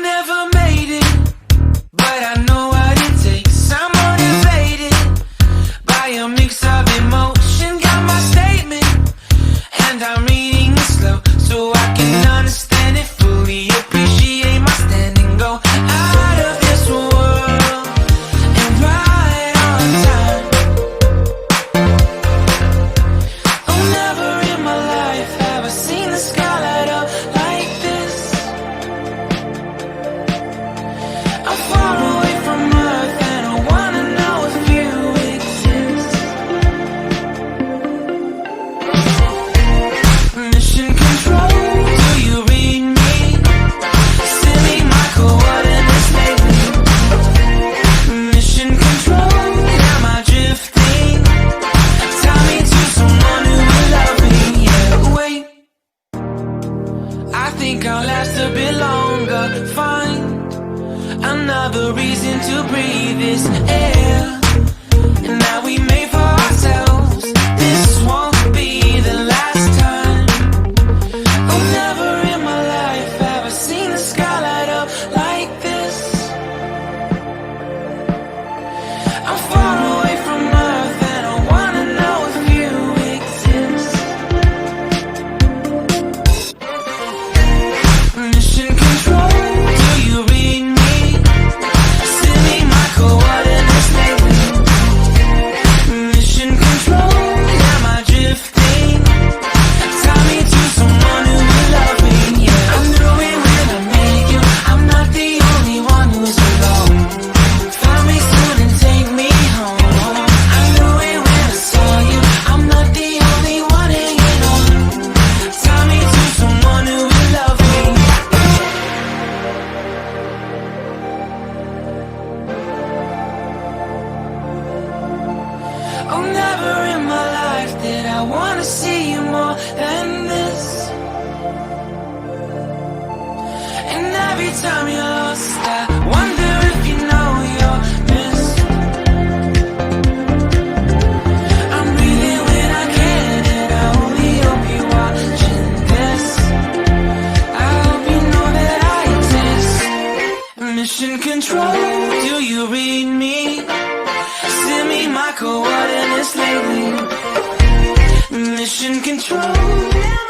never made it, but I know what it takes. I'm motivated by a mix of emotion. Got my statement, and I'm reading it slow so I can understand it fully. Appreciate my stand and go out of this world and right on time. Oh, never in my life have I seen the sky light up like this. I'm far away from Earth and I wanna know if you exist. Mission control, do you read me? Send me my coordinates lately. Mission control, am I drifting? Tie me to someone who will love me. Yeah, wait, I think I'll last a bit longer. Find another reason to breathe this air, and that we made for ourselves. This won't be the last time. Oh, never in my life have I seen the sky light up like this. I'm far away from Earth and I wanna know if you exist. Mission control, do you read me? Send me my coordinates lately. Mission control, am I drifting? Tie me to someone who will love me. Yeah, I knew it when I met you. I'm not the only one who's alone. Find me soon and take me home. I knew it when I saw you. I'm not the only one hanging on. Tie me to someone who will love me. Oh, never in my life did I wanna see you more than this. And every time you're lost, I wonder if you know you're missed. I'm breathing when I can, and I only hope you're watching this. I hope you know that I exist. Mission control, do you read me? Send me my coordinates lately. Mission control.